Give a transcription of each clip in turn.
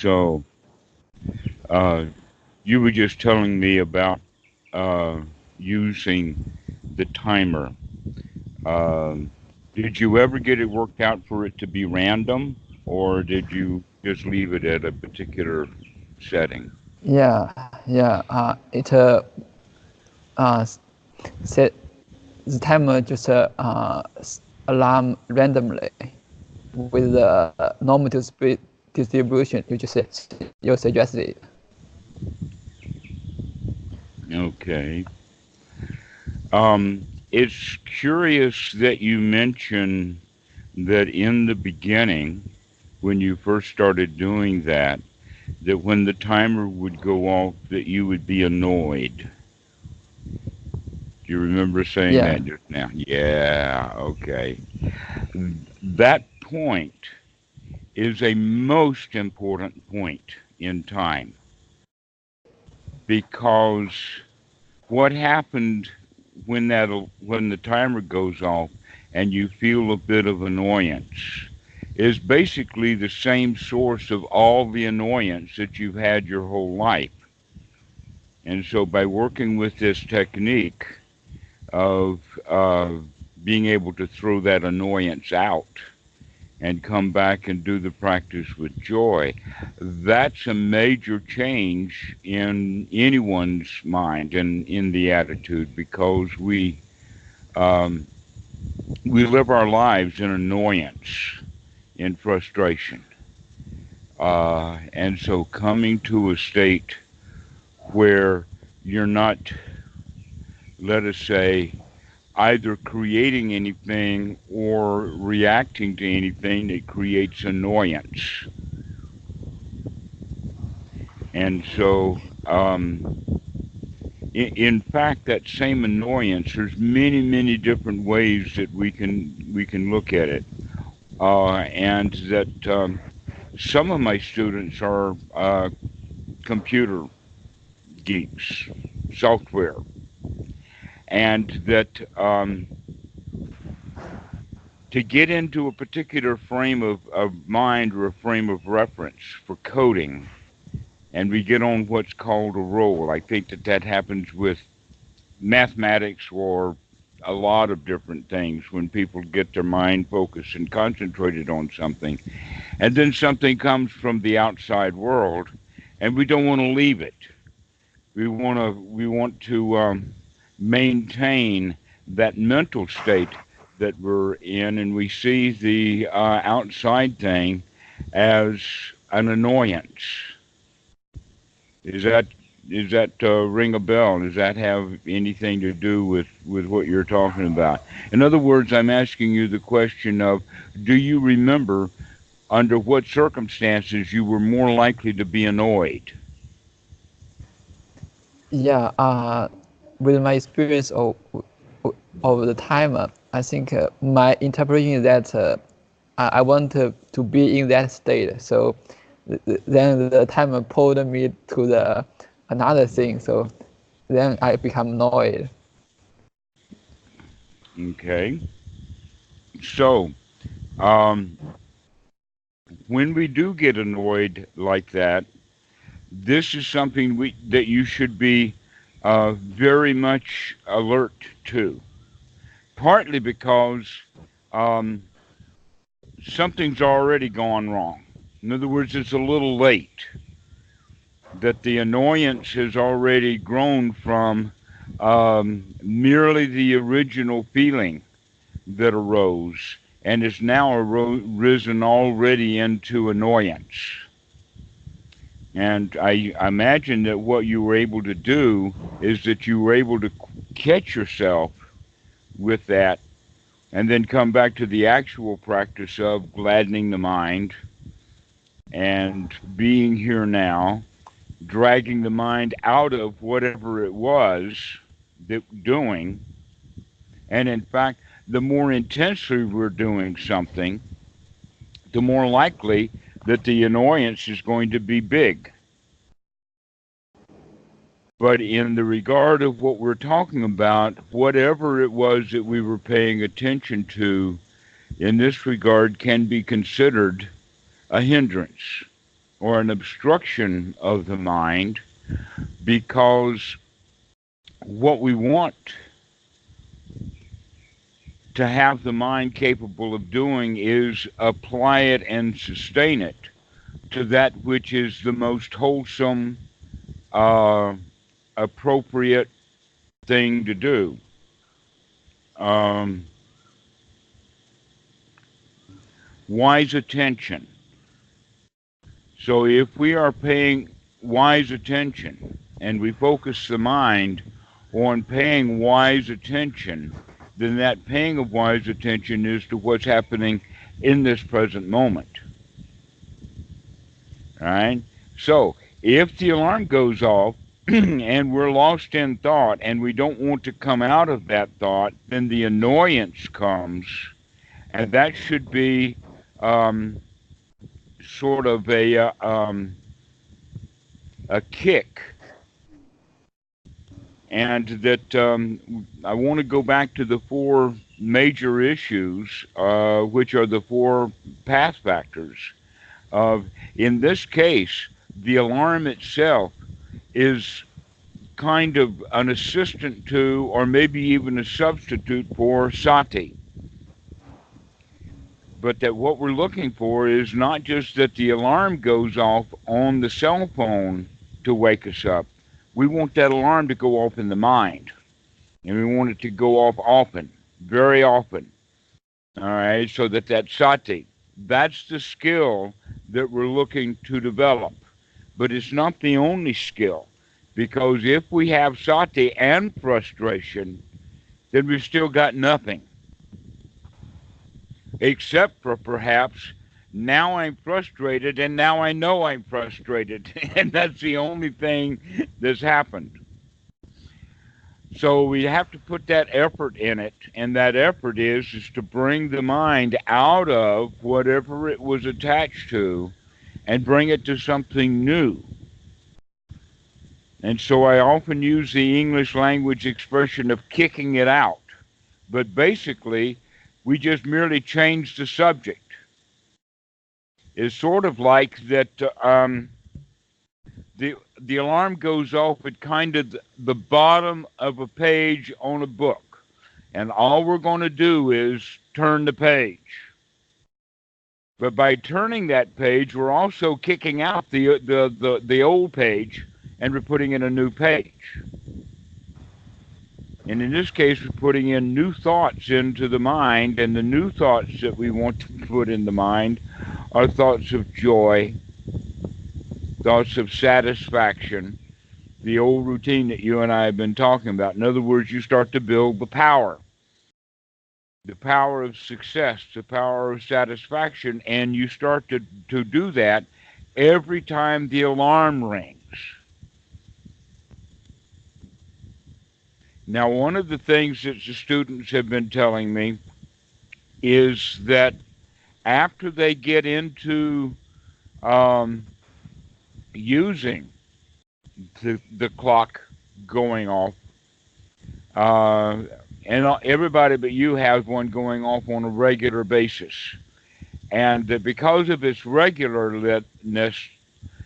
So, uh, you were just telling me about using the timer. Um, did you ever get it worked out for it to be random, or did you just leave it at a particular setting? Yeah. It uh, set the timer just alarm randomly with the normative speed distribution you suggested. Okay. It's curious that you mention that in the beginning, when you first started doing that, that when the timer would go off, that you would be annoyed. Do you remember saying Yeah, that just now? Yeah, okay. That point is a most important point in time because what happened when the timer goes off and you feel a bit of annoyance is basically the same source of all the annoyance that you've had your whole life. And so by working with this technique of being able to throw that annoyance out and come back and do the practice with joy, that's a major change in anyone's mind and in the attitude because um, we live our lives in annoyance, in frustration. And so coming to a state where you're not, let us say, either creating anything or reacting to anything that creates annoyance. And so, in fact, that same annoyance, there's many different ways that we can look at it, and that some of my students are computer geeks, software, and that to get into a particular frame of mind or a frame of reference for coding, and we get on what's called a roll. I think that that happens with mathematics or a lot of different things when people get their mind focused and concentrated on something. And then something comes from the outside world, and we don't want to leave it. We want to maintain that mental state that we're in, and we see the outside thing as an annoyance. Is that is that ring a bell? Does that have anything to do with what you're talking about? In other words, I'm asking you the question of, do you remember under what circumstances you were more likely to be annoyed? yeah. With my experience of the timer, I think my interpretation is that I want to be in that state. So then the timer pulled me to the another thing. So then I become annoyed. Okay, so um, when we do get annoyed like that, this is something that you should be very much alert to. Partly because um, something's already gone wrong. In other words, it's a little late. That the annoyance has already grown from merely the original feeling that arose and is now risen already into annoyance. And I imagine that what you were able to do is that you were able to catch yourself with that and then come back to the actual practice of gladdening the mind and being here now, dragging the mind out of whatever it was that doing. And in fact, the more intensely we're doing something, the more likely that the annoyance is going to be big. But in the regard of what we're talking about, whatever it was that we were paying attention to in this regard can be considered a hindrance. or an obstruction of the mind, because what we want to have the mind capable of doing is apply it and sustain it to that which is the most wholesome, uh, appropriate thing to do. Um, Wise attention. So if we are paying wise attention and we focus the mind on paying wise attention, then that paying of wise attention is to what's happening in this present moment. All right? So if the alarm goes off and we're lost in thought and we don't want to come out of that thought, then the annoyance comes, and that should be um, sort of a kick. And that I want to go back to the four major issues, which are the four path factors. In this case, the alarm itself is kind of an assistant to, or maybe even a substitute for sati. But that what we're looking for is not just that the alarm goes off on the cell phone to wake us up. We want that alarm to go off in the mind. And we want it to go off often, very often. All right, so that sati, that's the skill that we're looking to develop. But it's not the only skill, because if we have sati and frustration, then we've still got nothing, except for perhaps now I'm frustrated and now I know I'm frustrated. And that's the only thing that's happened. So we have to put that effort in it, and that effort is to bring the mind out of whatever it was attached to and bring it to something new. And so I often use the English language expression of kicking it out. But basically, we just merely change the subject. It's sort of like that the alarm goes off at kind of the bottom of a page on a book, and all we're going to do is turn the page. But by turning that page, we're also kicking out the old page, and we're putting in a new page. And in this case, we're putting in new thoughts into the mind, and the new thoughts that we want to put in the mind are thoughts of joy, thoughts of satisfaction, the old routine that you and I have been talking about. In other words, you start to build the power of success, the power of satisfaction, and you start to do that every time the alarm rings. Now, one of the things that the students have been telling me is that after they get into using the clock going off, and everybody but you has one going off on a regular basis. And that because of its regularness,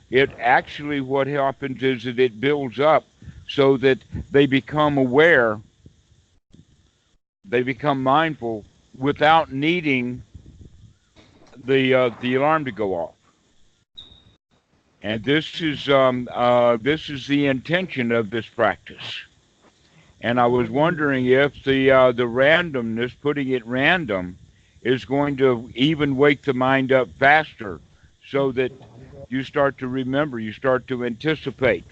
it actually, what happens is that it builds up so that they become aware, they become mindful without needing the alarm to go off. And this is the intention of this practice. And I was wondering if the randomness, putting it random, is going to even wake the mind up faster, so that you start to remember, you start to anticipate.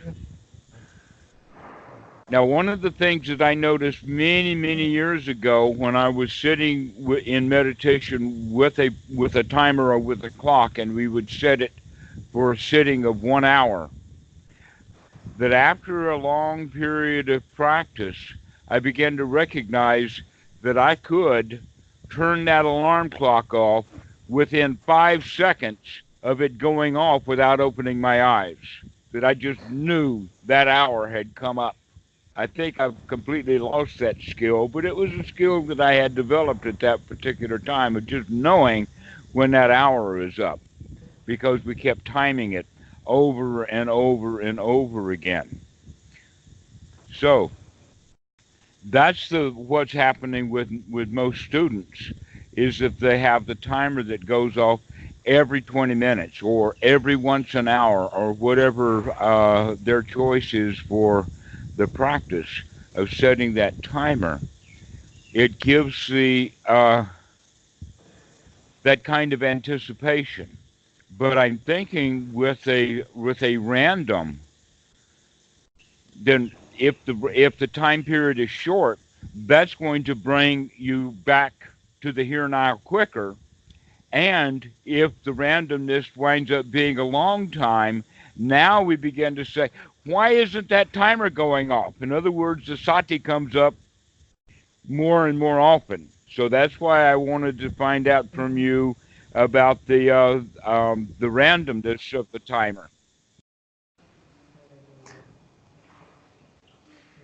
Now, one of the things that I noticed many, many years ago when I was sitting in meditation with a timer or with a clock, and we would set it for a sitting of 1 hour, that after a long period of practice, I began to recognize that I could turn that alarm clock off within 5 seconds of it going off without opening my eyes. That I just knew that hour had come up. I think I've completely lost that skill, but it was a skill that I had developed at that particular time of just knowing when that hour is up, because we kept timing it. over and over and over again. So that's the what's happening with most students is if they have the timer that goes off every 20 minutes or every once an hour or whatever their choice is for the practice of setting that timer. It gives the that kind of anticipation. But I'm thinking with a random, then if the time period is short, that's going to bring you back to the here and now quicker. And if the randomness winds up being a long time, now we begin to say, why isn't that timer going off? In other words, the sati comes up more and more often. So that's why I wanted to find out from you about the randomness of the timer.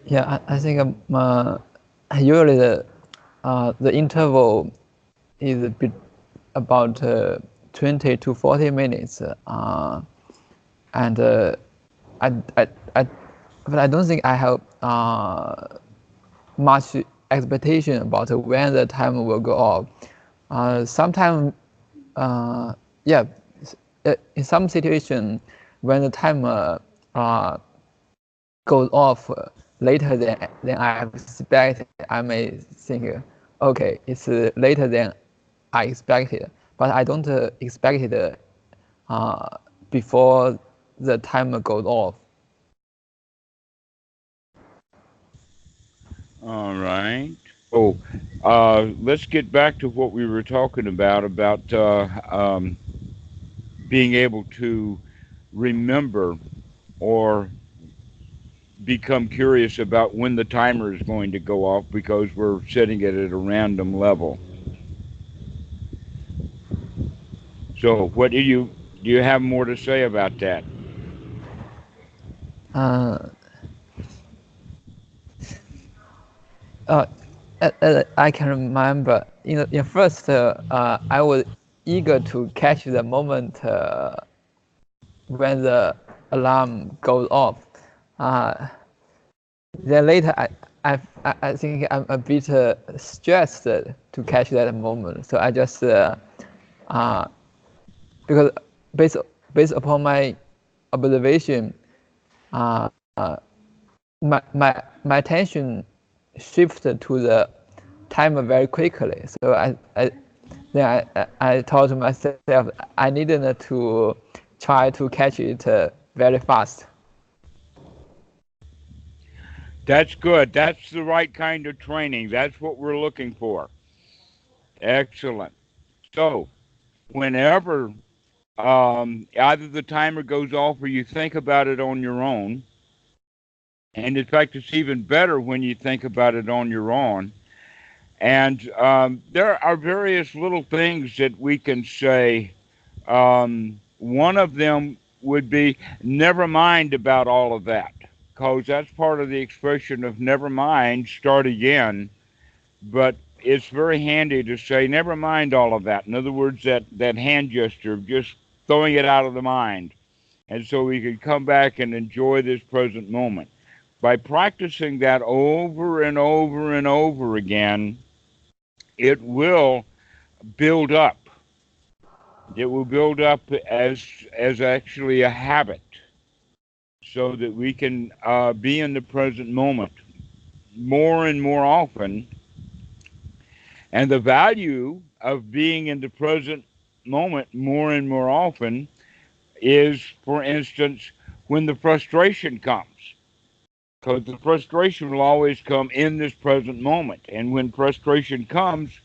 Yeah, I think usually the interval is a bit about 20 to 40 minutes, and I, I, I, but I don't think I have much expectation about when the time will go off. Sometimes, yeah, in some situation, when the timer goes off later than I expected, I may think, okay, it's later than I expected, but I don't expect it before the timer goes off. All right. So let's get back to what we were talking about being able to remember or become curious about when the timer is going to go off because we're setting it at a random level. So, what do you have more to say about that? Uh, I can remember in first I was eager to catch the moment when the alarm goes off. Uh, then later I think I'm a bit stressed to catch that moment. So I just uh, because based based upon my observation, uh, my attention shifted to the timer very quickly. So I told myself I needed to try to catch it very fast. That's good. That's the right kind of training. That's what we're looking for. Excellent. So, whenever either the timer goes off or you think about it on your own, and in fact, it's even better when you think about it on your own. And there are various little things that we can say. One of them would be never mind about all of that, because that's part of the expression of never mind, start again. But it's very handy to say never mind all of that. In other words, that hand gesture of just throwing it out of the mind. And so we can come back and enjoy this present moment. By practicing that over and over and over again, it will build up. It will build up as actually a habit, so that we can be in the present moment more and more often. And the value of being in the present moment more and more often is, for instance, when the frustration comes. Because the frustration will always come in this present moment. And when frustration comes,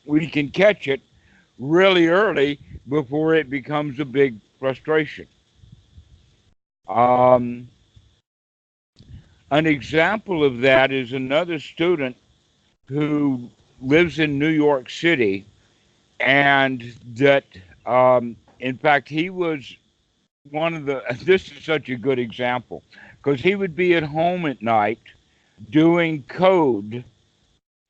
we can catch it really early before it becomes a big frustration. Um, an example of that is another student who lives in New York City, and that, in fact, he was one of the. This is such a good example because he would be at home at night doing code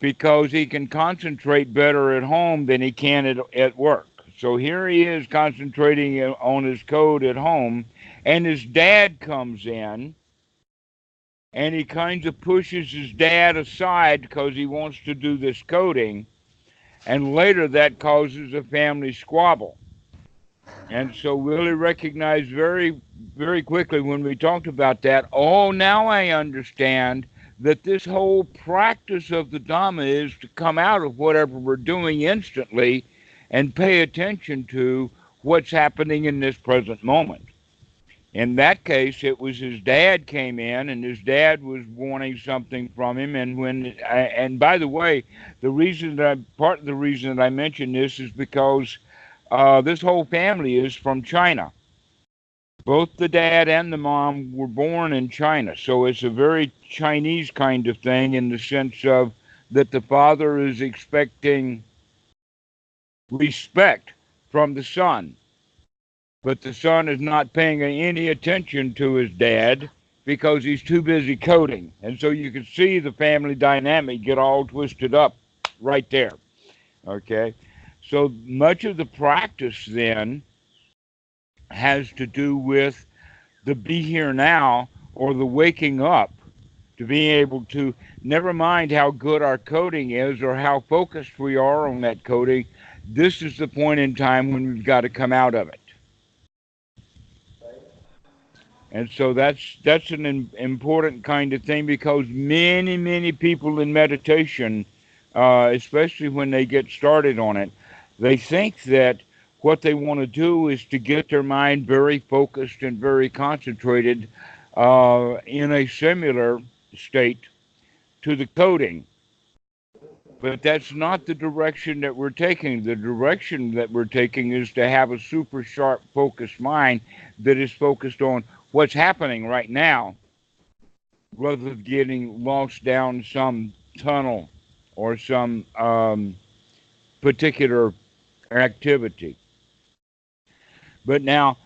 because he can concentrate better at home than he can at work. So here he is concentrating on his code at home, and his dad comes in, and he kind of pushes his dad aside because he wants to do this coding, and later that causes a family squabble. And so Willie recognized very, very quickly when we talked about that, oh, now I understand that this whole practice of the Dhamma is to come out of whatever we're doing instantly and pay attention to what's happening in this present moment. In that case, it was his dad came in, and his dad was wanting something from him. And by the way, part of the reason that I mention this is because this whole family is from China. Both the dad and the mom were born in China, so it's a very Chinese kind of thing in the sense of that the father is expecting respect from the son, but the son is not paying any attention to his dad because he's too busy coding. And so you can see the family dynamic get all twisted up right there. Okay? So much of the practice then has to do with the be here now, or the waking up, to being able to, never mind how good our coding is or how focused we are on that coding, this is the point in time when we've got to come out of it. And so that's an important kind of thing, because many people in meditation, especially when they get started on it, they think that what they want to do is to get their mind very focused and very concentrated in a similar state to the coding. But that's not the direction that we're taking. The direction that we're taking is to have a super sharp, focused mind that is focused on what's happening right now, rather than getting lost down some tunnel or some particular activity. But now,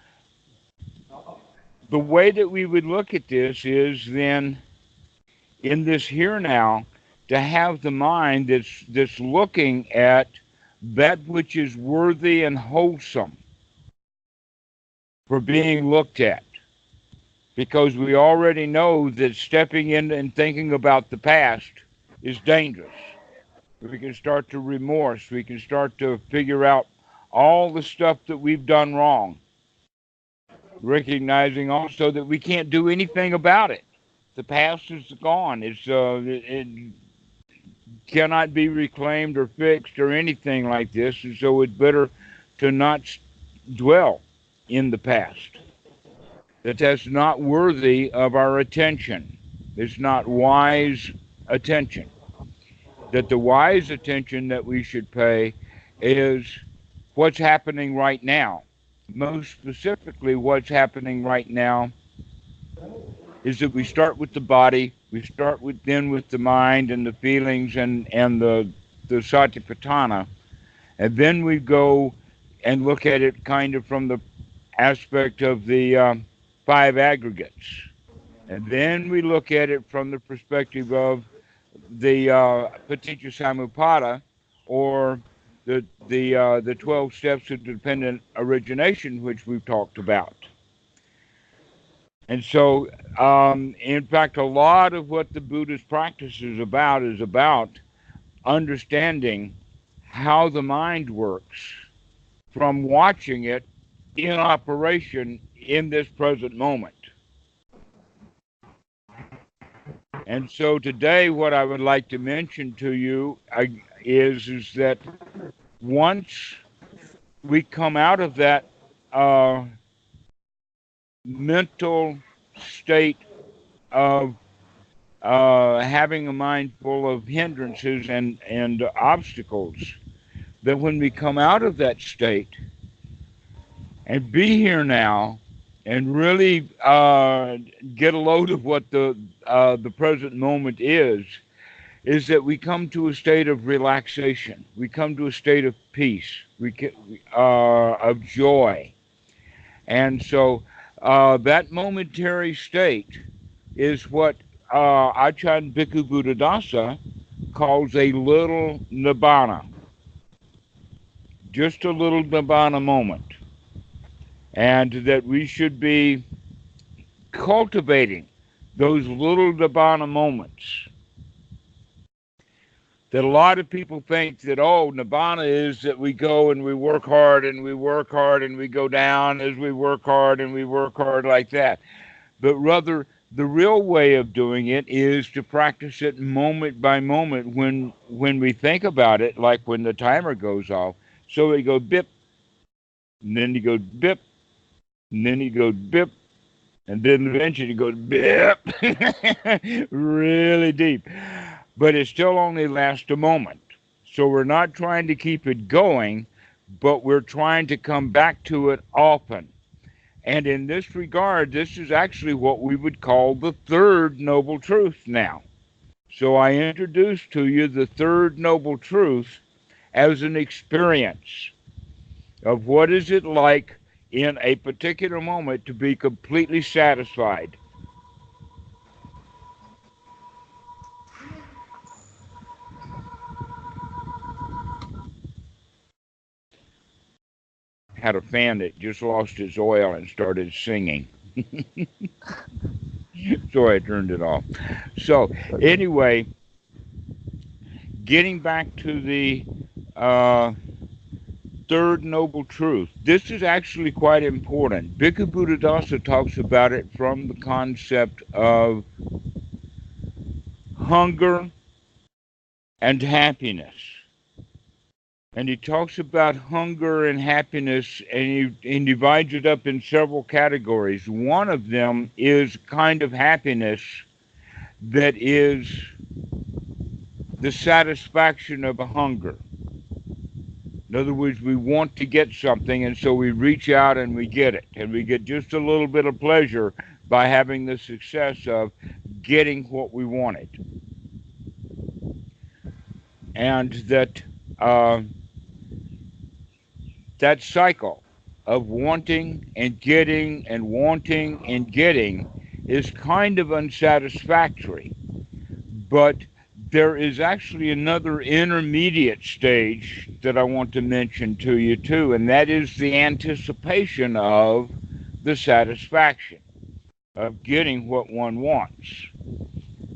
the way that we would look at this is then, in this here now, to have the mind that's looking at that which is worthy and wholesome for being looked at. Because we already know that stepping in and thinking about the past is dangerous. We can start to remorse. We can start to figure out all the stuff that we've done wrong. Recognizing also that we can't do anything about it. The past is gone. It cannot be reclaimed or fixed or anything like this. And so it's better to not dwell in the past. That's not worthy of our attention. It's not wise attention. That the wise attention that we should pay is what's happening right now. Most specifically, what's happening right now is that we start with the body, we start with the mind and the feelings and the satipatthana, and then we go and look at it kind of from the aspect of the five aggregates. And then we look at it from the perspective of the paticca samuppada, or the 12 steps of dependent origination, which we've talked about. And so, in fact, a lot of what the Buddhist practice is about understanding how the mind works from watching it in operation in this present moment. And so today, what I would like to mention to you is that once we come out of that mental state of having a mind full of hindrances and obstacles, that when we come out of that state and be here now and really get a load of what the present moment is that we come to a state of relaxation. We come to a state of peace, of joy. And so that momentary state is what Ajahn Bhikkhu Buddhadasa calls a little nibbana. Just a little nibbana moment. And that we should be cultivating those little nibbana moments that a lot of people think that, oh, nibbana is that we go and we work hard and we work hard and we go down as we work hard and we work hard like that. But rather, the real way of doing it is to practice it moment by moment when we think about it, like when the timer goes off. So we go bip, and then you go bip, and then you go bip, and then eventually you go bip, really deep. But it still only lasts a moment. So we're not trying to keep it going, but we're trying to come back to it often. And in this regard, this is actually what we would call the third noble truth now. So I introduced to you the third noble truth as an experience of what is it like in a particular moment to be completely satisfied. Had a fan that just lost its oil and started singing. So I turned it off. So, anyway, getting back to the uh, third noble truth, this is actually quite important. Bhikkhu Buddhadasa talks about it from the concept of hunger and happiness. And he talks about hunger and happiness, and he divides it up in several categories. One of them is kind of happiness that is the satisfaction of a hunger. In other words, we want to get something, and so we reach out and we get it. And we get just a little bit of pleasure by having the success of getting what we wanted. And that cycle of wanting and getting and wanting and getting is kind of unsatisfactory. But there is actually another intermediate stage that I want to mention to you too, and that is the anticipation of the satisfaction of getting what one wants.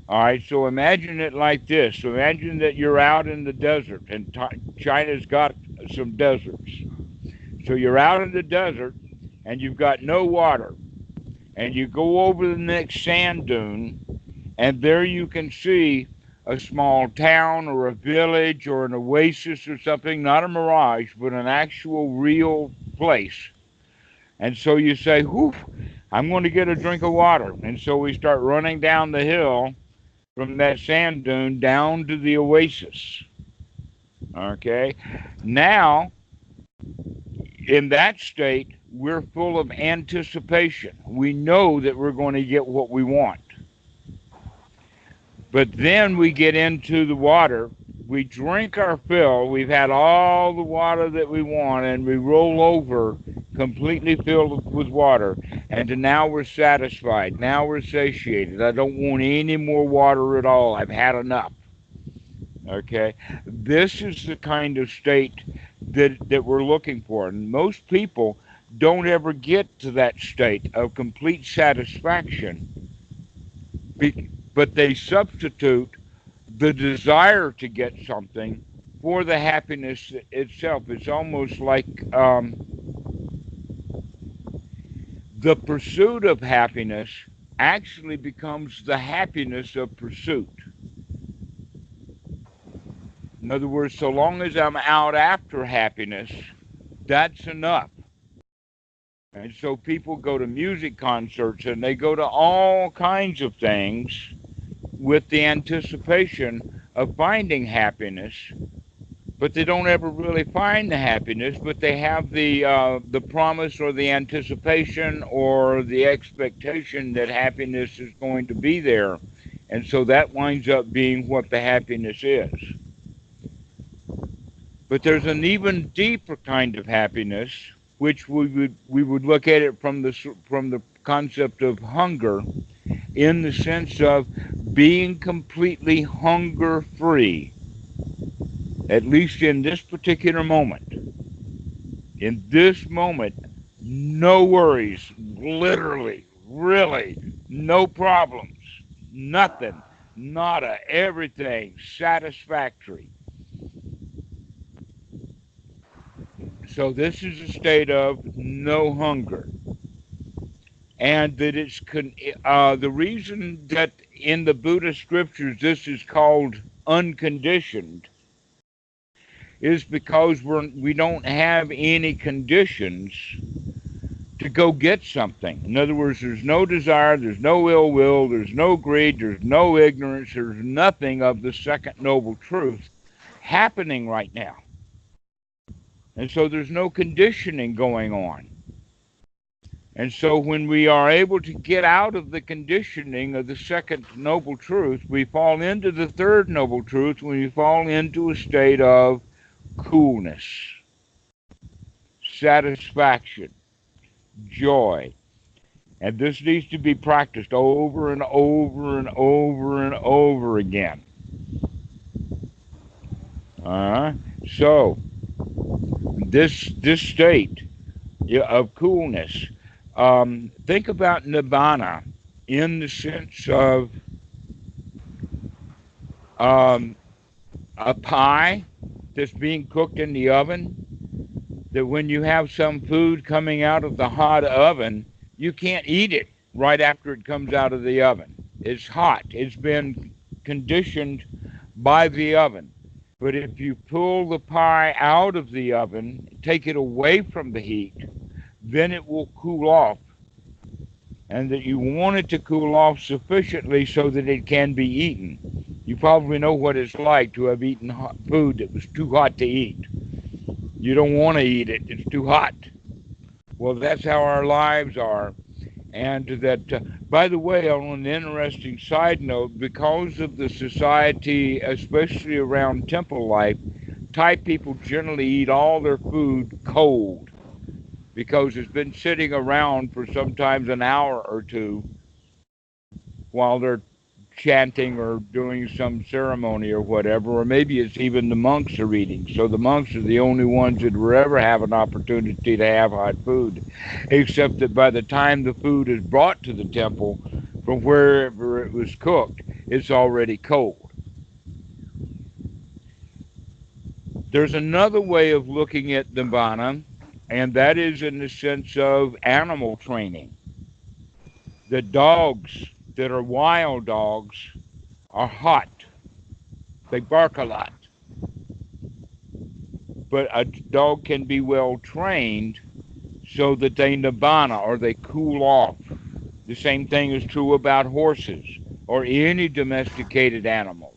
All right, so imagine it like this. So imagine that you're out in the desert, and China's got some deserts. So you're out in the desert, and you've got no water, and you go over the next sand dune, and there you can see a small town or a village or an oasis or something, not a mirage, but an actual real place. And so you say, whew, I'm going to get a drink of water. And so we start running down the hill from that sand dune down to the oasis. Okay? Now, in that state, we're full of anticipation. We know that we're going to get what we want. But then we get into the water, we drink our fill, we've had all the water that we want, and we roll over completely filled with water. And now we're satisfied. Now we're satiated. I don't want any more water at all. I've had enough. Okay? This is the kind of state that we're looking for. And most people don't ever get to that state of complete satisfaction, but they substitute the desire to get something for the happiness itself. It's almost like the pursuit of happiness actually becomes the happiness of pursuit. In other words, so long as I'm out after happiness, that's enough. And so people go to music concerts and they go to all kinds of things with the anticipation of finding happiness, but they don't ever really find the happiness, but they have the promise or the anticipation or the expectation that happiness is going to be there. And so that winds up being what the happiness is. But there's an even deeper kind of happiness, which we would look at it from the concept of hunger, in the sense of being completely hunger free, at least in this particular moment. In this moment, no worries, literally Really, no problems, nothing, nada, everything satisfactory. So this is a state of no hunger, and that the reason that in the Buddhist scriptures this is called unconditioned is because we don't have any conditions to go get something. In other words, there's no desire, there's no ill will, there's no greed, there's no ignorance, there's nothing of the second noble truth happening right now. And so there's no conditioning going on. And so when we are able to get out of the conditioning of the second noble truth, we fall into the third noble truth when we fall into a state of coolness, satisfaction, joy. And this needs to be practiced over and over and over and over again. So this state of coolness, think about nibbana in the sense of um, a pie that's being cooked in the oven, that when you have some food coming out of the hot oven, you can't eat it right after it comes out of the oven. It's hot. It's been conditioned by the oven. But if you pull the pie out of the oven, take it away from the heat, then it will cool off. And that you want it to cool off sufficiently so that it can be eaten. You probably know what it's like to have eaten food that was too hot to eat. You don't want to eat it. It's too hot. Well, that's how our lives are. And that, by the way, on an interesting side note, because of the society, especially around temple life, Thai people generally eat all their food cold because it's been sitting around for sometimes an hour or two while they're chanting or doing some ceremony or whatever, or maybe it's even the monks are eating. So the monks are the only ones that will ever have an opportunity to have hot food, except that by the time the food is brought to the temple from wherever it was cooked, it's already cold. There's another way of looking at nibbana, and that is in the sense of animal training. The dogs that are wild dogs are hot. They bark a lot. But a dog can be well trained so that they nibbana or they cool off. The same thing is true about horses or any domesticated animals.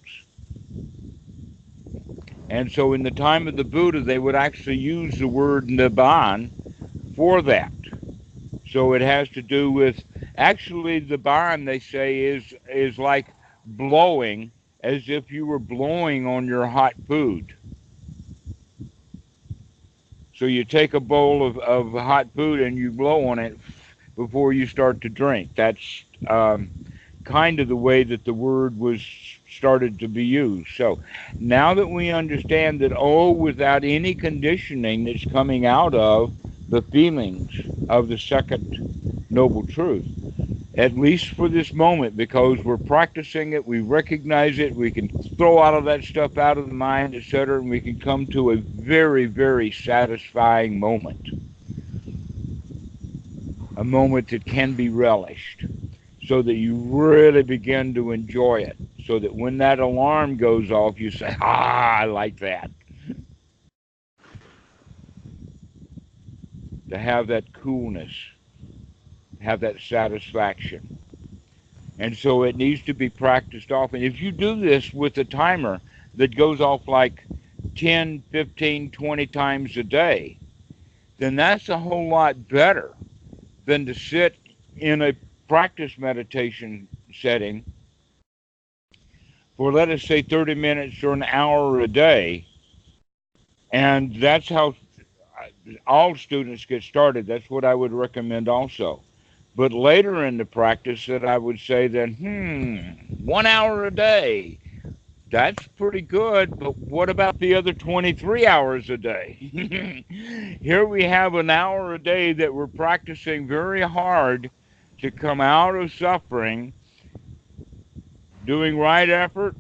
And so in the time of the Buddha, they would actually use the word nibbana for that. So it has to do with, actually the nibbana, they say, is like blowing, as if you were blowing on your hot food. So you take a bowl of hot food and you blow on it before you start to drink. That's kind of the way that the word was started to be used. So now that we understand that, without any conditioning that's coming out of the feelings of the second noble truth, at least for this moment, because we're practicing it, we recognize it, we can throw all of that stuff out of the mind, etc., and we can come to a very, very satisfying moment. A moment that can be relished, so that you really begin to enjoy it, so that when that alarm goes off, you say, I like that. To have that coolness, have that satisfaction. And so it needs to be practiced often. If you do this with a timer that goes off like 10, 15, 20 times a day, then that's a whole lot better than to sit in a practice meditation setting for, let us say, 30 minutes or an hour a day. And that's how all students get started. That's what I would recommend also. But later in the practice, that I would say that, 1 hour a day, that's pretty good, but what about the other 23 hours a day? Here we have an hour a day that we're practicing very hard to come out of suffering, doing right effort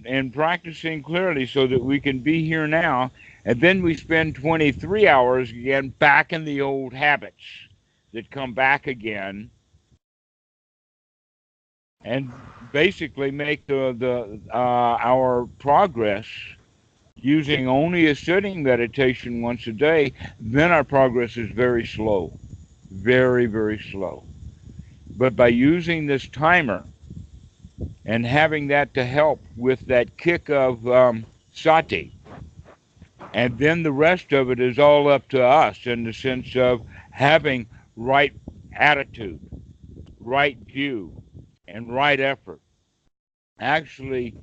and practicing clearly so that we can be here now. And then we spend 23 hours again back in the old habits that come back again and basically make the our progress using only a sitting meditation once a day. Then our progress is very slow, very, very slow. But by using this timer and having that to help with that kick of sati, and then the rest of it is all up to us in the sense of having right attitude, right view, and right effort. Actually,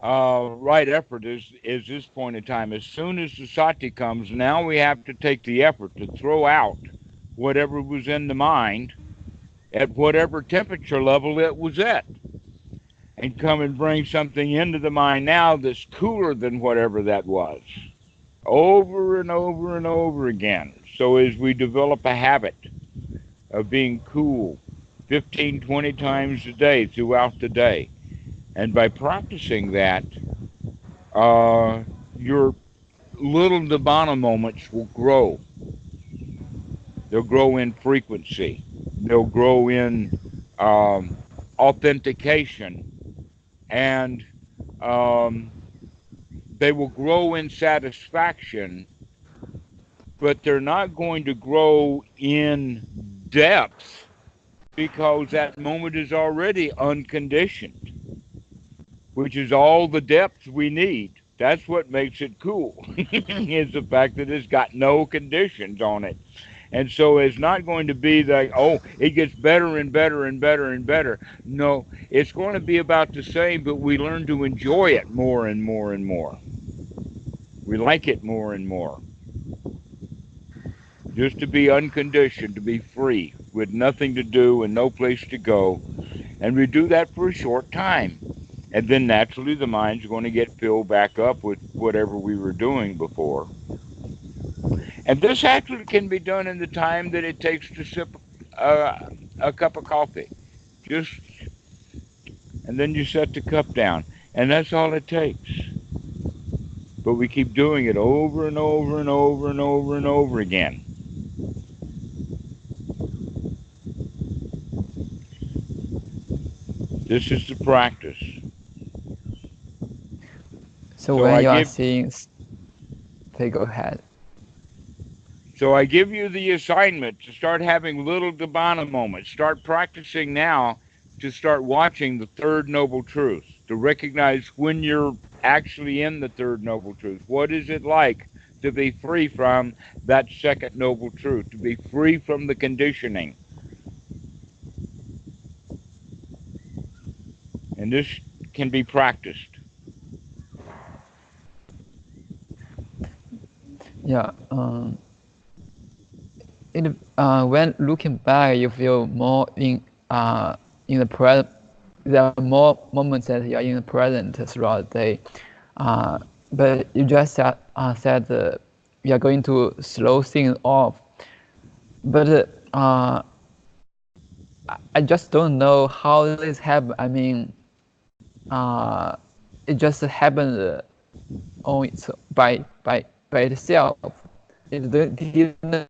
right effort is this point in time. As soon as the sati comes, now we have to take the effort to throw out whatever was in the mind at whatever temperature level it was at, and come and bring something into the mind now that's cooler than whatever that was, over and over and over again. So as we develop a habit of being cool 15, 20 times a day throughout the day, and by practicing that, your little nibbana moments will grow. They'll grow in frequency. They'll grow in um, authentication, and um, they will grow in satisfaction, but they're not going to grow in depth because that moment is already unconditioned, which is all the depth we need. That's what makes it cool, is the fact that it's got no conditions on it. And so it's not going to be like, oh, it gets better and better and better and better. No, it's going to be about the same, but we learn to enjoy it more and more and more. We like it more and more. Just to be unconditioned, to be free, with nothing to do and no place to go. And we do that for a short time. And then naturally the mind's going to get filled back up with whatever we were doing before. And this actually can be done in the time that it takes to sip a cup of coffee. Just, and then you set the cup down. And that's all it takes. But we keep doing it over and over and over and over and over again. This is the practice. So So when I you are give seeing, okay, go ahead. so I give you the assignment to start having little Dhammarato moments. Start practicing now to start watching the third noble truth, to recognize when you're actually in the third noble truth. What is it like to be free from that second noble truth, to be free from the conditioning? And this can be practiced. Yeah. When looking back, you feel more in the present. There are more moments that you are in the present throughout the day. But you just said you are going to slow things off. But I just don't know how this happened. I mean, it just happened on its by itself. It didn't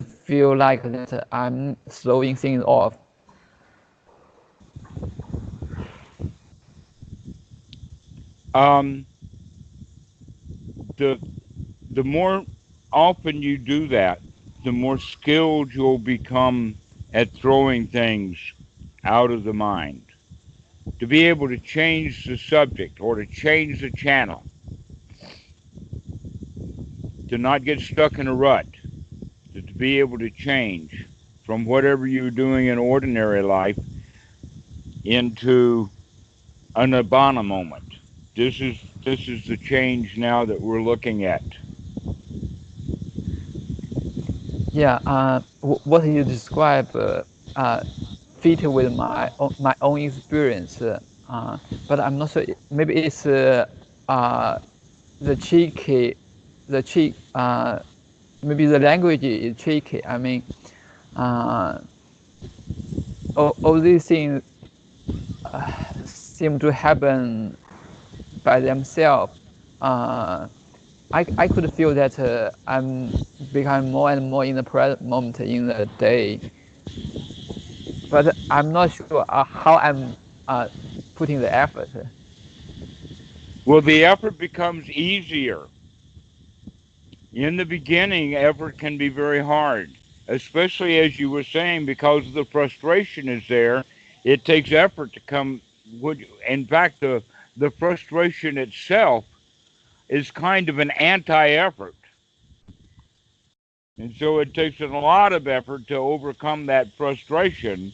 feel like that I'm slowing things off. Um, the the more often you do that, the more skilled you'll become at throwing things out of the mind. To be able to change the subject or to change the channel, to not get stuck in a rut, to be able to change from whatever you're doing in ordinary life into a nibbana moment. This is the change now that we're looking at. Yeah, what you describe fit with my own experience, but I'm not sure. Maybe it's the tricky, the trick. Maybe the language is tricky. I mean, uh, all these things seem to happen by themselves. Uh, I could feel that I'm becoming more and more in the present moment in the day, but I'm not sure how I'm putting the effort. Well, the effort becomes easier. In the beginning, effort can be very hard, especially as you were saying, because the frustration is there. It takes effort to come. In fact, the frustration itself is kind of an anti-effort, and so it takes a lot of effort to overcome that frustration.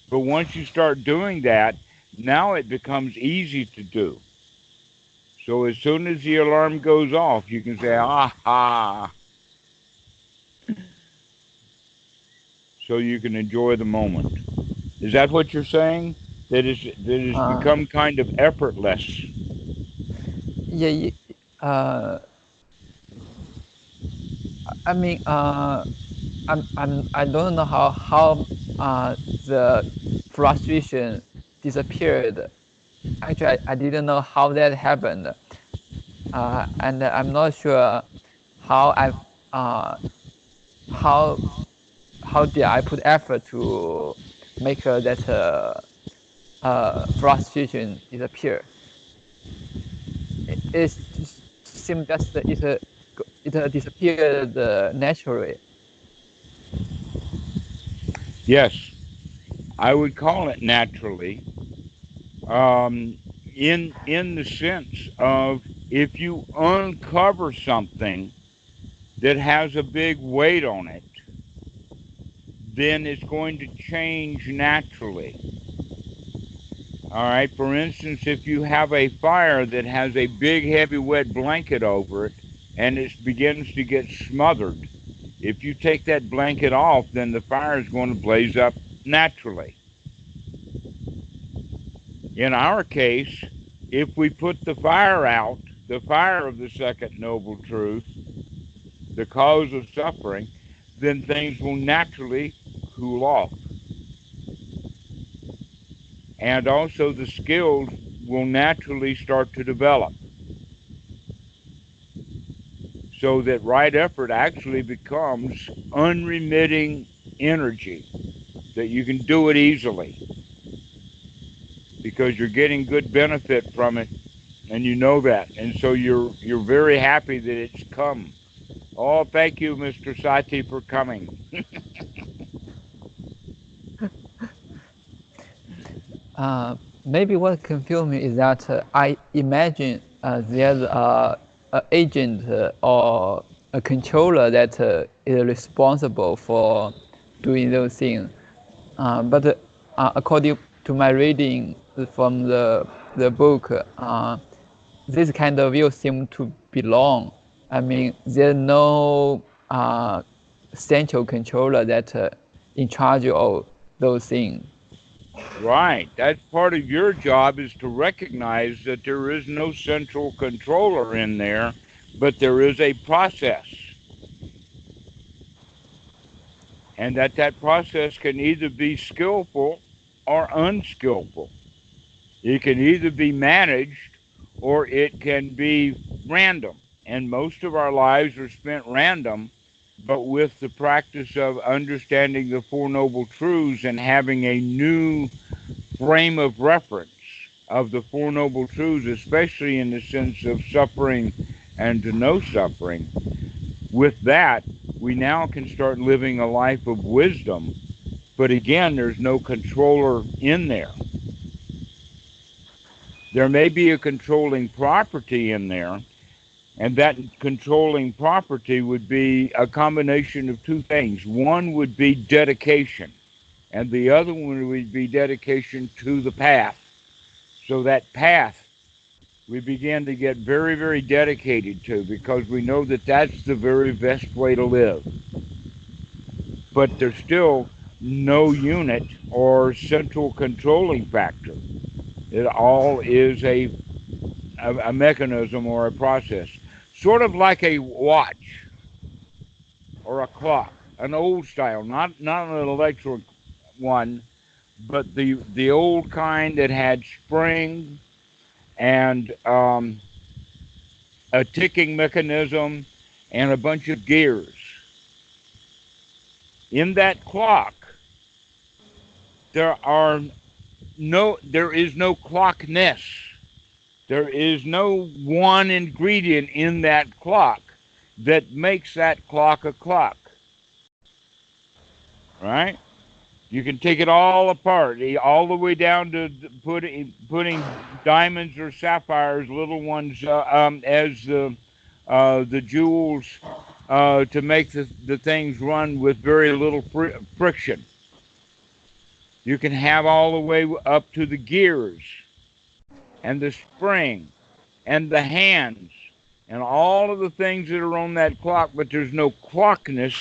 But once you start doing that, now it becomes easy to do. So as soon as the alarm goes off, you can say, "Aha!" So you can enjoy the moment. Is that what you're saying? That it's Uh, become kind of effortless. yeah, uh, I mean, I don't know how the frustration disappeared. Actually, I didn't know how that happened, and I'm not sure how I uh, how how did I put effort to make that frustration disappear. It seems just it disappeared naturally. Yes, I would call it naturally. Um, in the sense of if you uncover something that has a big weight on it, then it's going to change naturally. All right. For instance, if you have a fire that has a big, heavy, wet blanket over it and it begins to get smothered, if you take that blanket off, then the fire is going to blaze up naturally. In our case, if we put the fire out, the fire of the second noble truth, the cause of suffering, then things will naturally cool off. And also the skills will naturally start to develop so that right effort actually becomes unremitting energy, that you can do it easily because you're getting good benefit from it and you know that. And so you're very happy that it's come. Oh, thank you, Mr. Sati, for coming. Maybe what confused me is that I imagine there's a agent or a controller that is responsible for doing those things. But according to my reading from the book, this kind of view seems to belong. I mean, there's no central controller that in charge of those things. Right. That's part of your job is to recognize that there is no central controller in there, but there is a process. And that process can either be skillful or unskillful. It can either be managed or it can be random. And most of our lives are spent random, but with the practice of understanding the Four Noble Truths and having a new frame of reference of the Four Noble Truths, especially in the sense of suffering and no suffering, with that, we now can start living a life of wisdom. But again, there's no controller in there. There may be a controlling property in there, and that controlling property would be a combination of two things. One would be dedication, and the other one would be dedication to the path. So that path we begin to get very, very dedicated to because we know that that's the very best way to live. But there's still no unit or central controlling factor. It all is a mechanism or a process, sort of like a watch or a clock, an old style, not an electric one, but the old kind that had spring and a ticking mechanism and a bunch of gears. In that clock, there are there is no clockness. There is no one ingredient in that clock that makes that clock a clock, right? You can take it all apart, all the way down to putting diamonds or sapphires, little ones, as the jewels, to make the things run with very little friction. You can have all the way up to the gears and the spring and the hands and all of the things that are on that clock, but there's no clockness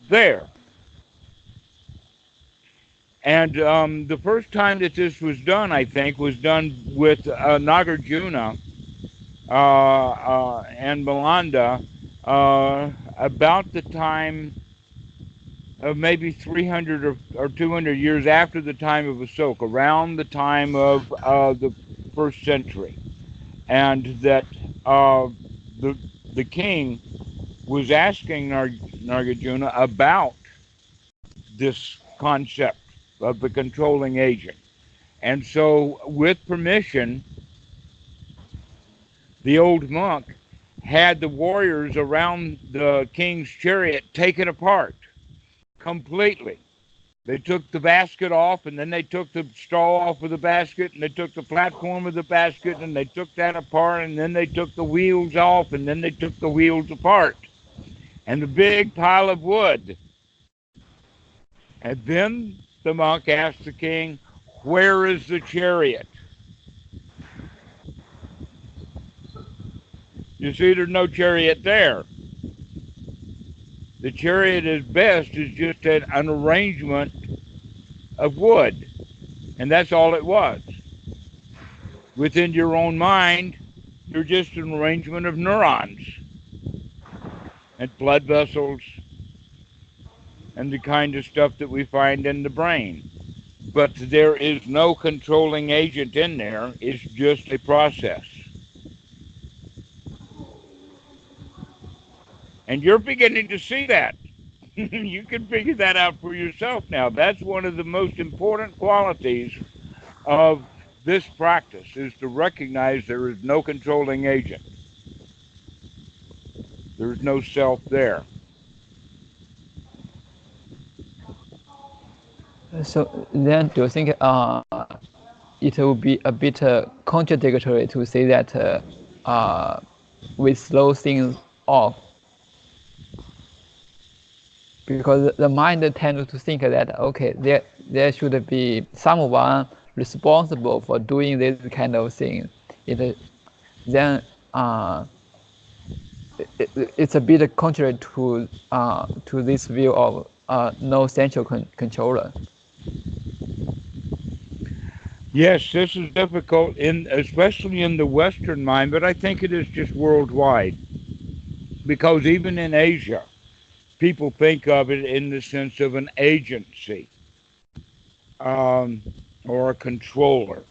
there. And the first time that this was done, I think, was done with Nagarjuna and Malanda about the time of maybe 300 or 200 years after the time of Ashoka, around the time of the first century. And that the, the king was asking Nagarjuna about this concept of the controlling agent. And so, with permission, the old monk had the warriors around the king's chariot taken apart completely. They took the basket off, and then they took the straw off of the basket, and they took the platform of the basket, and they took that apart, and then they took the wheels off, and then they took the wheels apart, and the big pile of wood. And then the monk asked the king, "Where is the chariot?" You see, there's no chariot there. The chariot at best is just an arrangement of wood, and that's all it was. Within your own mind, you're just an arrangement of neurons and blood vessels and the kind of stuff that we find in the brain. But there is no controlling agent in there, it's just a process. And you're beginning to see that. You can figure that out for yourself now. That's one of the most important qualities of this practice, is to recognize there is no controlling agent. There's no self there. So then, do you think it will be a bit contradictory to say that we slow things off, because the mind tends to think that okay, there should be someone responsible for doing this kind of thing. It then it's a bit contrary to this view of no central controller. Yes, this is difficult, especially in the Western mind, but I think it is just worldwide. Because even in Asia, people think of it in the sense of an agency, um, or a controller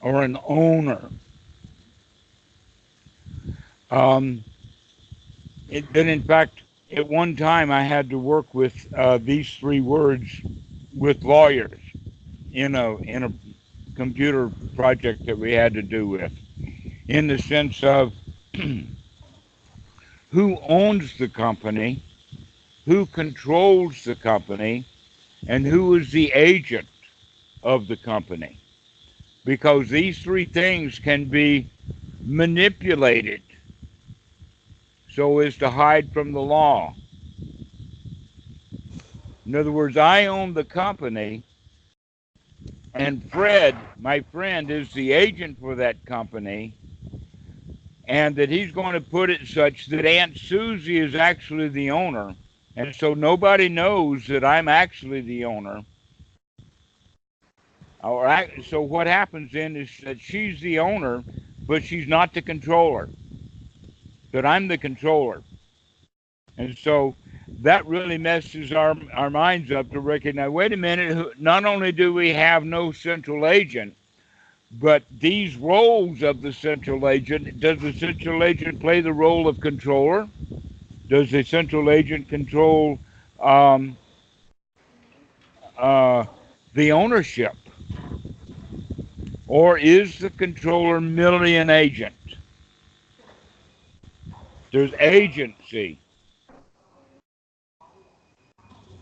or an owner. Um, then, in fact, at one time I had to work with these three words with lawyers in a computer project that we had to do with, in the sense of who owns the company, who controls the company, and who is the agent of the company. Because these three things can be manipulated so as to hide from the law. In other words, I own the company, and Fred, my friend, is the agent for that company, and that he's going to put it such that Aunt Susie is actually the owner. And so nobody knows that I'm actually the owner. So what happens then is that she's the owner, but she's not the controller. That I'm the controller. And so that really messes our minds up to recognize, wait a minute, not only do we have no central agent, but these roles of the central agent, does the central agent play the role of controller? Does the central agent control um, uh, the ownership? Or is the controller merely an agent? There's agency,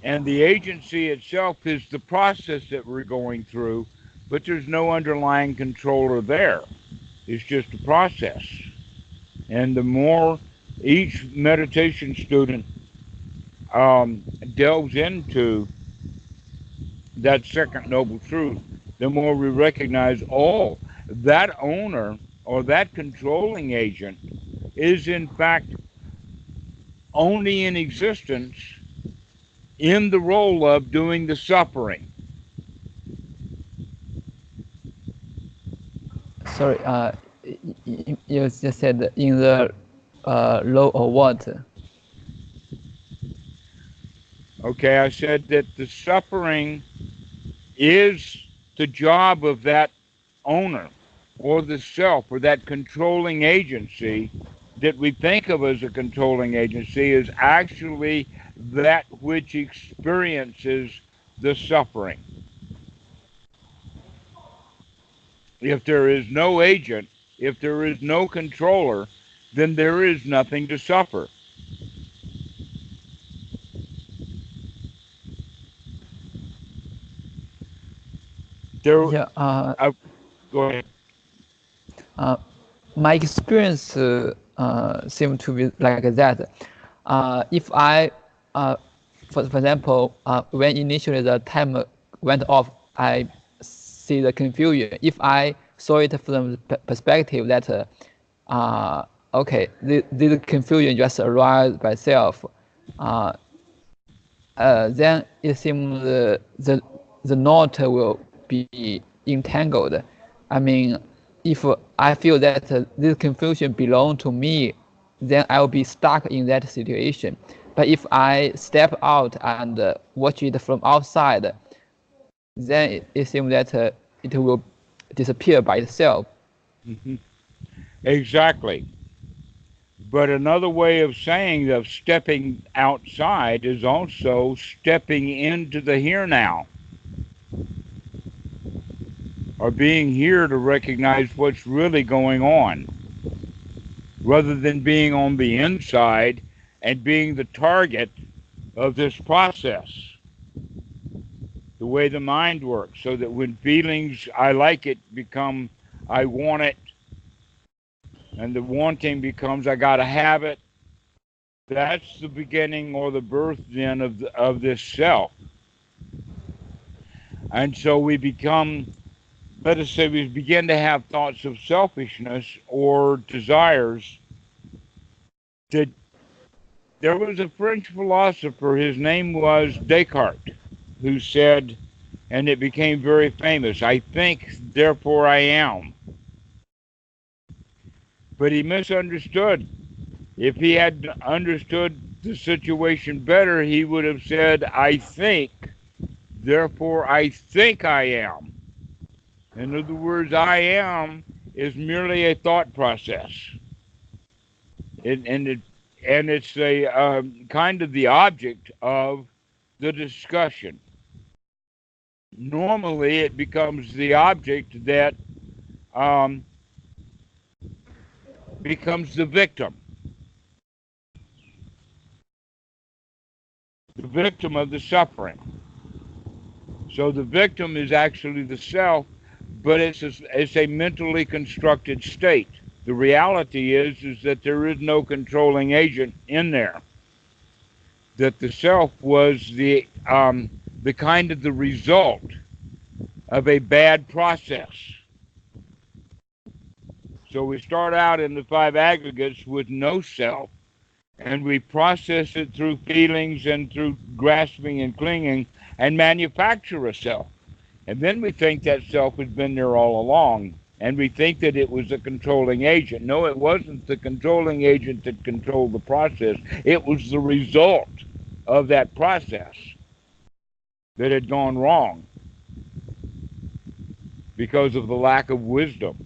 and the agency itself is the process that we're going through, but there's no underlying controller there. It's just a process. And the more each meditation student delves into that second noble truth, the more we recognize, oh, that owner or that controlling agent is in fact only in existence in the role of doing the suffering. Sorry, you just said in the law of what? Okay, I said that the suffering is the job of that owner or the self or that controlling agency that we think of as a controlling agency is actually that which experiences the suffering. If there is no agent, if there is no controller, then there is nothing to suffer. There, Yeah. go ahead. Uh, my experience seemed to be like that. If I, for example, when initially the timer went off, I see the confusion. If I saw it from the perspective that, okay, this confusion just arises by itself, then it seems the knot will be entangled. I mean, if I feel that this confusion belongs to me, then I will be stuck in that situation. But if I step out and watch it from outside, then it seems that it will disappear by itself. Mhm. Exactly. But another way of saying of stepping outside is also stepping into the here now, or being here to recognize what's really going on, rather than being on the inside and being the target of this process, the way the mind works, so that when feelings, I like it, become, I want it, and the wanting becomes, I got to have it, that's the beginning or the birth then of this self. And so we become, let us say, we begin to have thoughts of selfishness or desires. That there was a French philosopher, his name was Descartes, who said, and it became very famous, I think, therefore I am. But he misunderstood. If he had understood the situation better, he would have said, I think, therefore I think I am. In other words, I am is merely a thought process. And it's a kind of the object of the discussion. Normally, it becomes the object that um, becomes the victim of the suffering. So the victim is actually the self, but it's a mentally constructed state. The reality is that there is no controlling agent in there. That the self was the kind of the result of a bad process. So we start out in the five aggregates with no self, and we process it through feelings and through grasping and clinging and manufacture a self. And then we think that self has been there all along, and we think that it was a controlling agent. No, it wasn't the controlling agent that controlled the process. It was the result. of that process that had gone wrong because of the lack of wisdom.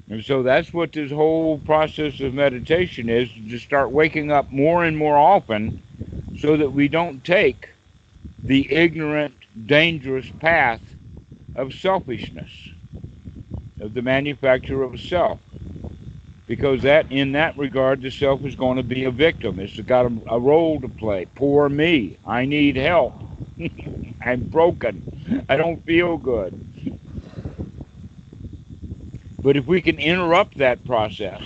And so that's what this whole process of meditation is, to start waking up more and more often so that we don't take the ignorant, dangerous path of selfishness, of the manufacture of self. Because that, in that regard, the self is going to be a victim. It's got a role to play. Poor me. I need help. I'm broken. I don't feel good. But if we can interrupt that process,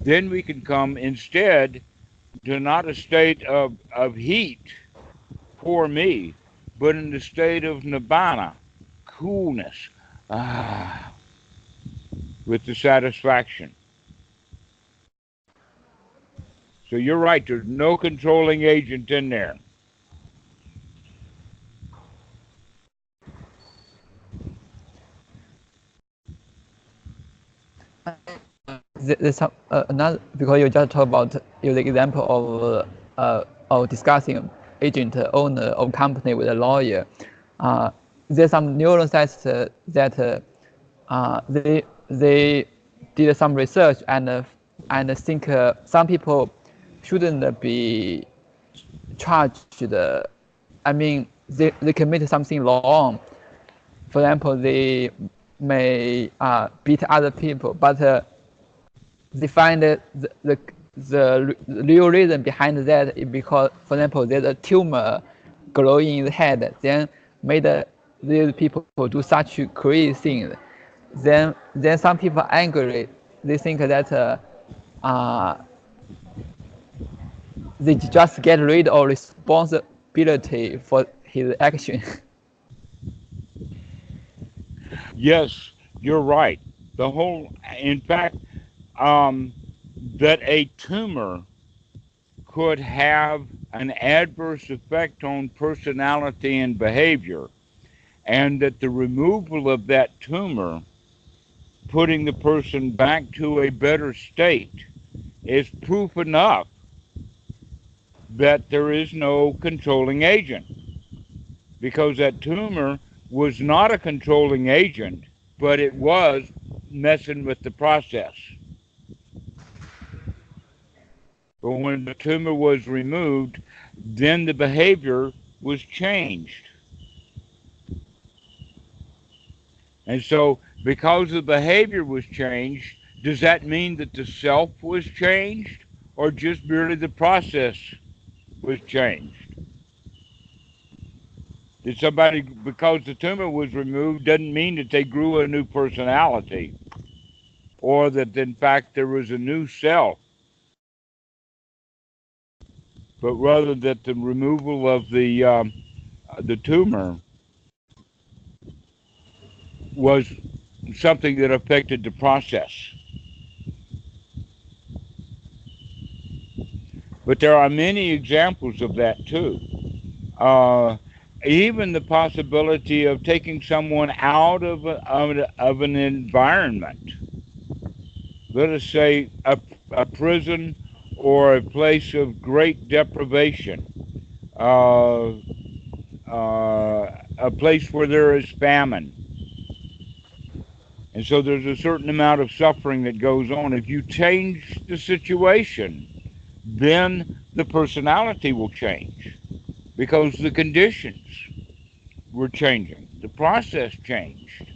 then we can come instead to not a state of heat, poor me, but in the state of nibbana, coolness, with the satisfaction. So you're right, there's no controlling agent in there. There's some another, because you just talk about the example of discussing agent owner of company with a lawyer. There's some neuroscience that they did some research and think some people shouldn't be charged. I mean, they commit something wrong. For example, they may beat other people, but they find that the real reason behind that is because, for example, there's a tumor growing in the head, then made these people do such crazy things. Then some people are angry. They think that they just get rid of responsibility for his action. Yes, you're right. In fact, that a tumor could have an adverse effect on personality and behavior, and that the removal of that tumor, putting the person back to a better state, is proof enough that there is no controlling agent. Because that tumor was not a controlling agent, but it was messing with the process. But when the tumor was removed, then the behavior was changed. And so, because the behavior was changed, does that mean that the self was changed, or just merely the process was changed? Did somebody, because the tumor was removed, doesn't mean that they grew a new personality, or that in fact there was a new self, but rather that the removal of the tumor was something that affected the process. But there are many examples of that too. Even the possibility of taking someone out of an environment, let us say a prison or a place of great deprivation, uh, a place where there is famine. And so there's a certain amount of suffering that goes on. If you change the situation, then the personality will change because the conditions were changing. The process changed.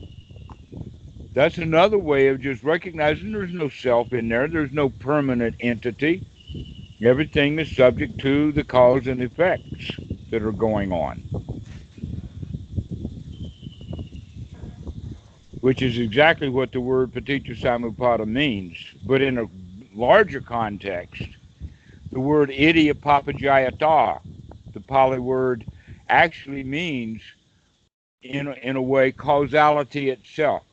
That's another way of just recognizing there's no self in there. There's no permanent entity. Everything is subject to the cause and effects that are going on, which is exactly what the word paticca means. But in a larger context, the word idiopapajayata, the Pali word, actually means, in a way, causality itself.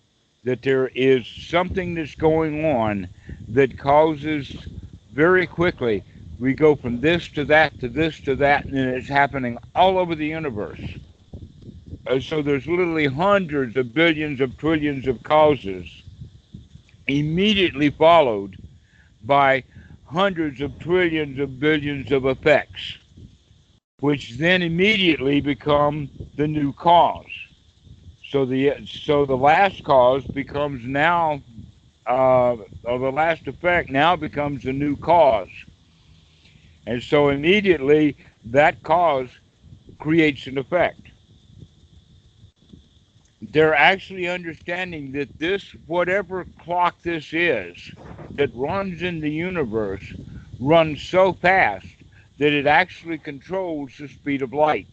That there is something that's going on that causes, very quickly, we go from this to that to this to that, and it's happening all over the universe. So there's literally hundreds of billions of trillions of causes immediately followed by hundreds of trillions of billions of effects. which then immediately become the new cause. So the last cause becomes now, or the last effect now becomes the new cause, and so immediately that cause creates an effect. They're actually understanding that this, whatever clock this is, that runs in the universe, runs so fast that it actually controls the speed of light.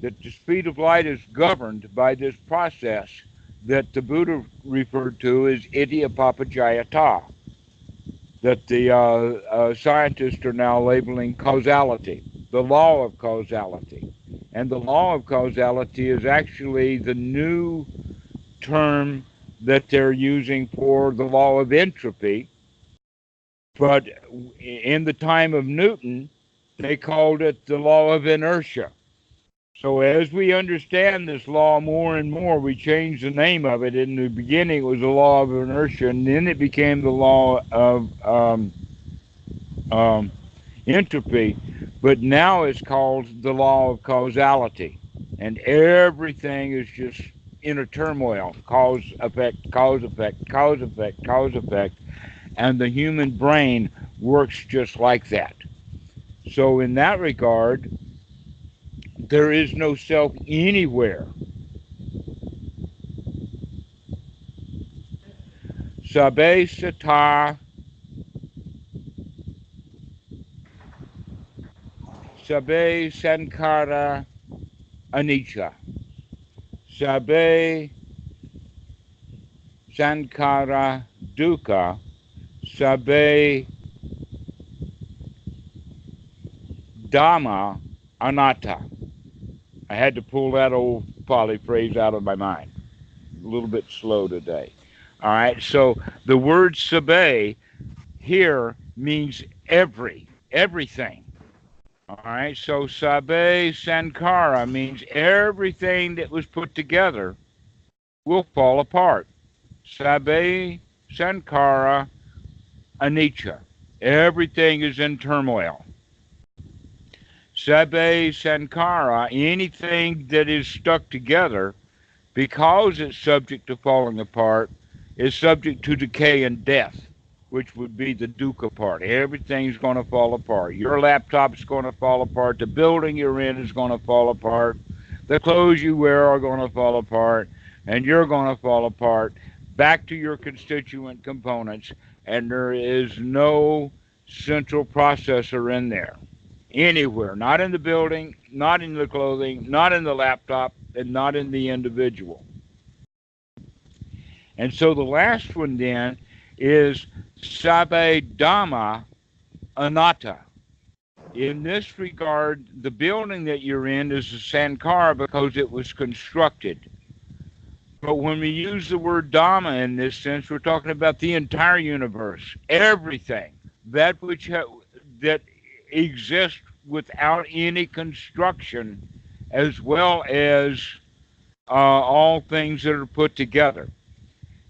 That the speed of light is governed by this process that the Buddha referred to as idiopapajayata, that the scientists are now labeling causality, the law of causality. And the law of causality is actually the new term that they're using for the law of entropy. But in the time of Newton, they called it the law of inertia. So as we understand this law more and more, we change the name of it. In the beginning, it was the law of inertia, and then it became the law of um, entropy. But now it's called the law of causality, and everything is just in a turmoil: cause, effect, cause, effect, cause, effect, cause, effect, and the human brain works just like that. So in that regard, there is no self anywhere. Sabe sata, sabe sankara anicca, sabe sankara dukkha, sabe dhamma anatta. I had to pull that old Pali phrase out of my mind. A little bit slow today. All right, so the word sabe here means everything. All right, so sabe sankara means everything that was put together will fall apart. Sabe sankara anicca. Everything is in turmoil. Sabe sankara, anything that is stuck together, because it's subject to falling apart, is subject to decay and death, which would be the dukkha part. Everything's going to fall apart. Your laptop's going to fall apart. The building you're in is going to fall apart. The clothes you wear are going to fall apart. And you're going to fall apart back to your constituent components. And there is no central processor in there anywhere. Not in the building, not in the clothing, not in the laptop, and not in the individual. And so the last one then is Sabe Dhamma Anatta. In this regard, the building that you're in is a Sankara because it was constructed. But when we use the word Dhamma in this sense, we're talking about the entire universe, everything, that which that exists without any construction, as well as all things that are put together.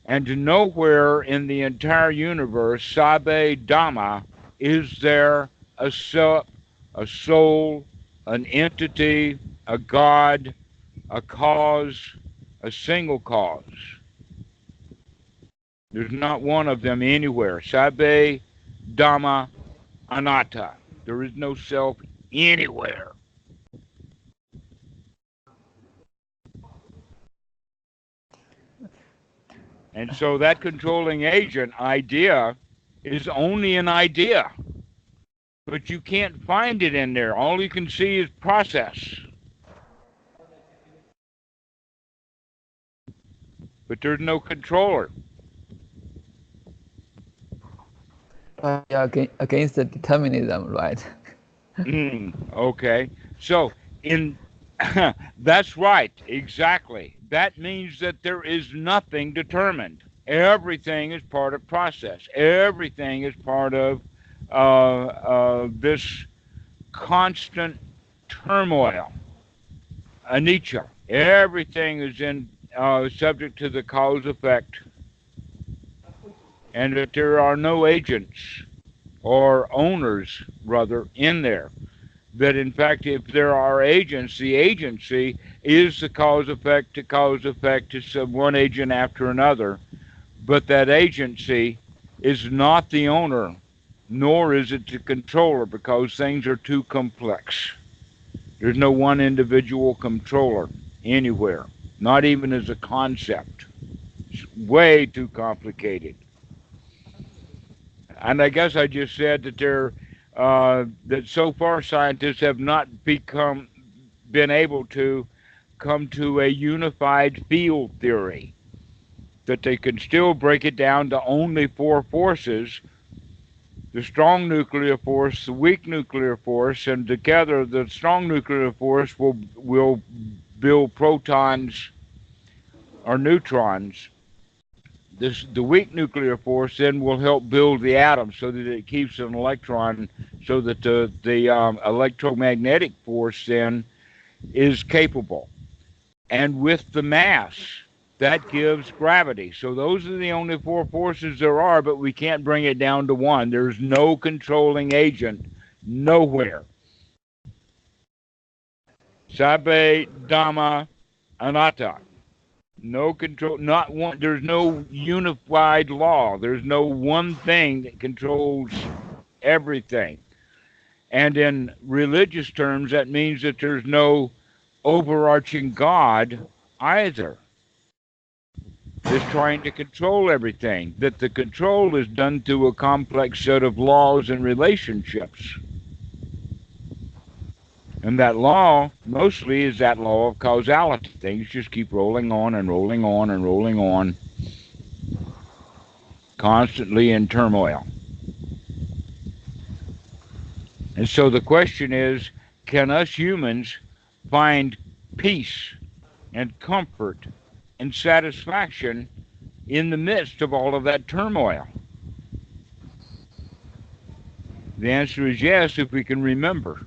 And to nowhere in the entire universe, Sabe Dhamma, is there a soul, an entity, a God, a cause, a single cause. There's not one of them anywhere. Sabe Dhamma Anatta. There is no self anywhere. And so that controlling agent idea is only an idea, but you can't find it in there. All you can see is process, but there's no controller. Against the determinism, right? Okay. So in that's right, exactly. That means that there is nothing determined. Everything is part of process. Everything is part of this constant turmoil, anicca. Everything is in subject to the cause effect, and that there are no agents or owners, rather, in there. that in fact, if there are agents, the agency is the cause-effect to cause-effect to one agent after another, but that agency is not the owner, nor is it the controller, because things are too complex. There's no one individual controller anywhere, not even as a concept. It's way too complicated. And I guess I just said that that so far scientists have not been able to come to a unified field theory, that they can still break it down to only four forces: the strong nuclear force, the weak nuclear force, and together the strong nuclear force will build protons or neutrons. The weak nuclear force then will help build the atom so that it keeps an electron, so that the electromagnetic force then is capable. And with the mass, that gives gravity. So those are the only four forces there are, but we can't bring it down to one. There's no controlling agent nowhere. Sabe Dhamma Anatta. No control, not one. There's no unified law. There's no one thing that controls everything. And in religious terms, that means that there's no overarching God either, that's trying to control everything. That the control is done through a complex set of laws and relationships. And that law mostly is that law of causality. Things just keep rolling on and rolling on and rolling on, constantly in turmoil. And so the question is, can us humans find peace and comfort and satisfaction in the midst of all of that turmoil? The answer is yes, if we can remember.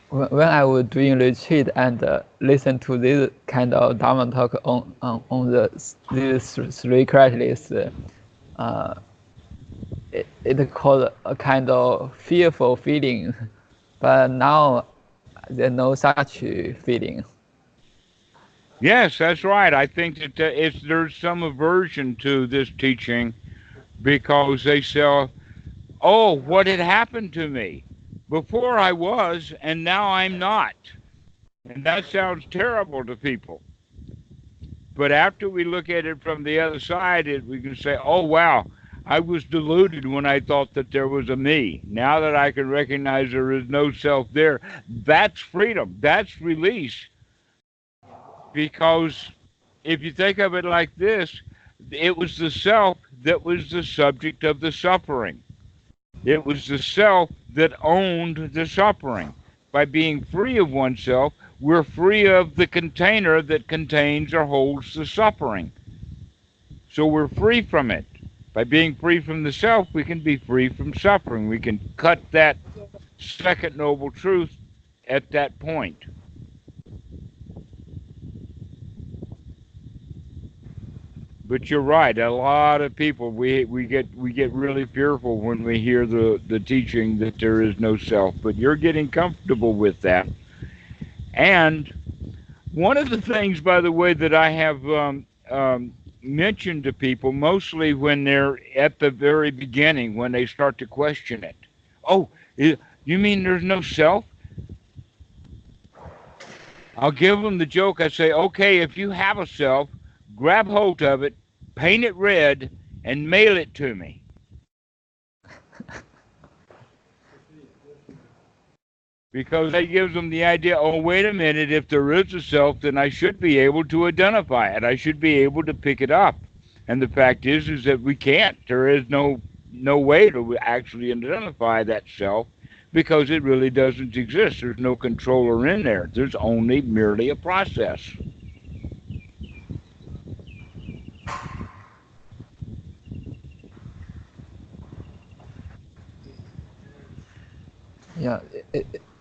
When I was doing retreat and listen to this kind of Dharma talk on these three characteristics, it caused a kind of fearful feeling, but now there's no such feeling. Yes, that's right. I think that there's some aversion to this teaching because they say, oh, what had happened to me? Before I was, and now I'm not. And that sounds terrible to people. But after we look at it from the other side, we can say, oh, wow, I was deluded when I thought that there was a me. Now that I can recognize there is no self there, that's freedom. That's release. Because if you think of it like this, it was the self that was the subject of the suffering. It was the self that owned the suffering. By being free of oneself, we're free of the container that contains or holds the suffering. So we're free from it. By being free from the self, we can be free from suffering. We can cut that second noble truth at that point. But you're right. A lot of people we get really fearful when we hear the teaching that there is no self. But you're getting comfortable with that. And one of the things, by the way, that I have mentioned to people, mostly when they're at the very beginning, when they start to question it. Oh, you mean there's no self? I'll give them the joke. I say, okay, if you have a self, grab hold of it, paint it red, and mail it to me. Because that gives them the idea, oh, wait a minute, if there is a self, then I should be able to identify it. I should be able to pick it up. And the fact is that we can't. There is no way to actually identify that self because it really doesn't exist. There's no controller in there. There's only merely a process. Yeah,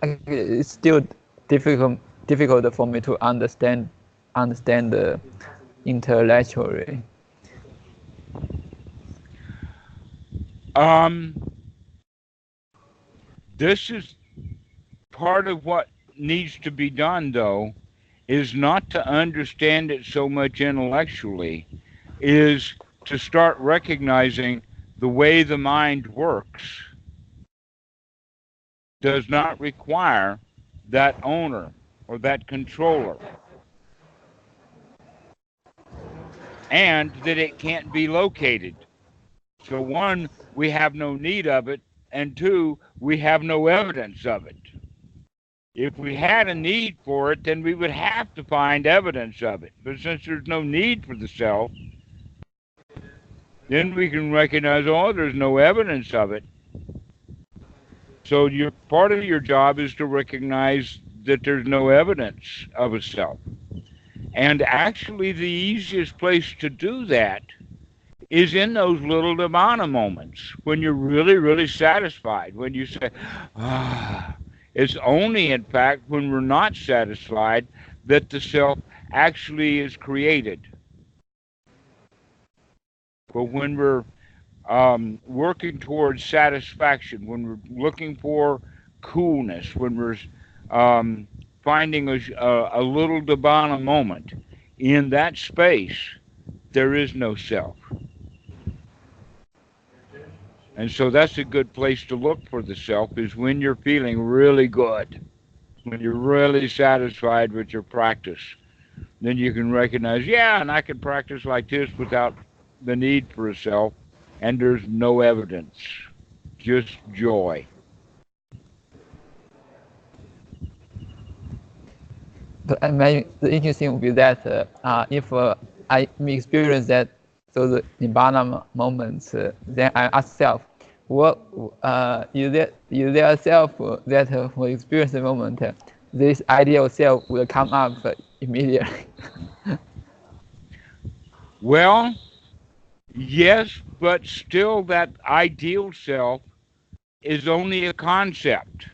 it's still difficult for me to understand understand intellectually? This is part of what needs to be done, though, is not to understand it so much intellectually, is to start recognizing the way the mind works does not require that owner or that controller, and that it can't be located. So, one, we have no need of it, and two, we have no evidence of it. If we had a need for it, then we would have to find evidence of it. But since there's no need for the self, then we can recognize, oh, there's no evidence of it. So your part of your job is to recognize that there's no evidence of a self. And actually, the easiest place to do that is in those little nibbana moments when you're really, really satisfied. When you say, ah, it's only, in fact, when we're not satisfied that the self actually is created. But when we're working towards satisfaction, when we're looking for coolness, when we're finding a little nibbana moment, in that space, there is no self. And so that's a good place to look for the self, is when you're feeling really good, when you're really satisfied with your practice. Then you can recognize, yeah, and I can practice like this without the need for a self, and there's no evidence, just joy. But the interesting would be that if I experience that those nibbana moments, then I ask self, what is there a self that will experience the moment? This ideal self will come up immediately. Well, yes, but still that ideal self is only a concept.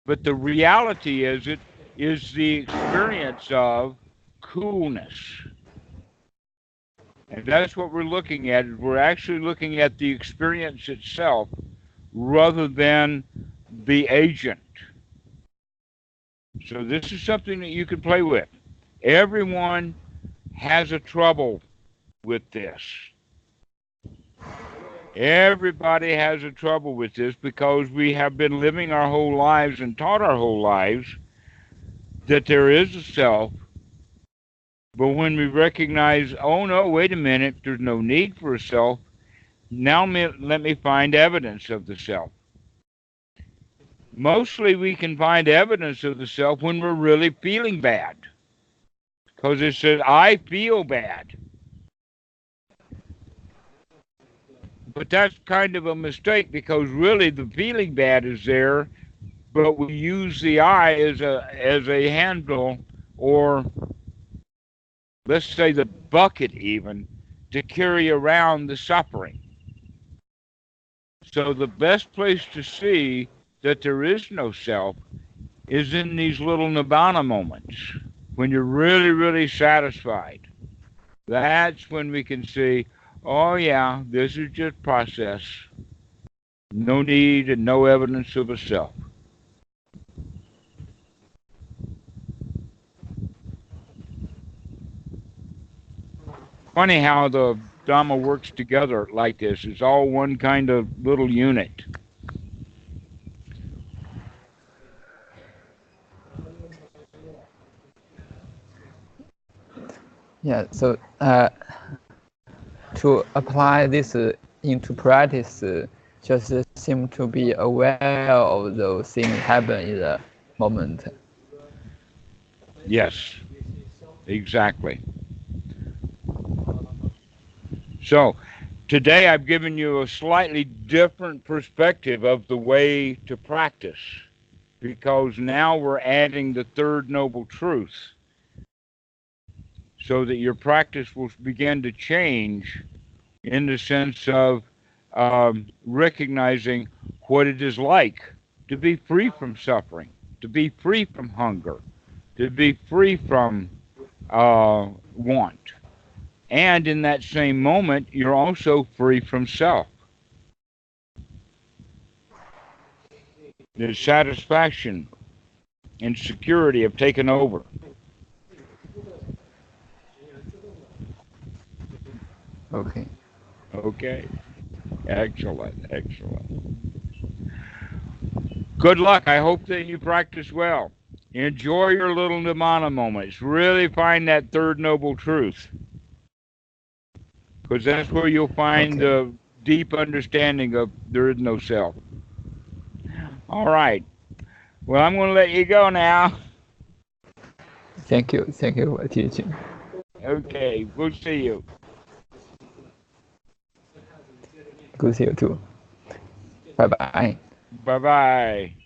But the reality is, it is the experience of coolness. And that's what we're looking at. We're actually looking at the experience itself rather than the agent. So this is something that you can play with. Everyone has a trouble with this. Everybody has a trouble with this because we have been living our whole lives and taught our whole lives that there is a self. But when we recognize, oh no, wait a minute, there's no need for a self, now let me find evidence of the self. Mostly we can find evidence of the self when we're really feeling bad. Because it says, I feel bad. But that's kind of a mistake, because really the feeling bad is there, but we use the I as a handle, or let's say the bucket even, to carry around the suffering. So the best place to see that there is no self is in these little nibbana moments, when you're really, really satisfied. That's when we can see, oh yeah, this is just process. No need and no evidence of a self. Funny how the Dhamma works together like this. It's all one kind of little unit. Yeah, so to apply this into practice, just seem to be aware of those things happen in the moment. Yes, exactly. So, today I've given you a slightly different perspective of the way to practice, because now we're adding the third noble truth, so that your practice will begin to change in the sense of recognizing what it is like to be free from suffering. to be free from hunger, to be free from want. And in that same moment, you're also free from self. The satisfaction and security have taken over. Okay. Okay. Excellent. Excellent. Good luck. I hope that you practice well. Enjoy your little nibbana moments. Really find that third noble truth, because that's where you'll find Okay. the deep understanding of there is no self. All right. Well, I'm going to let you go now. Thank you. Thank you for teaching. Okay. We'll see you. Good to see you too. Bye bye. Bye bye.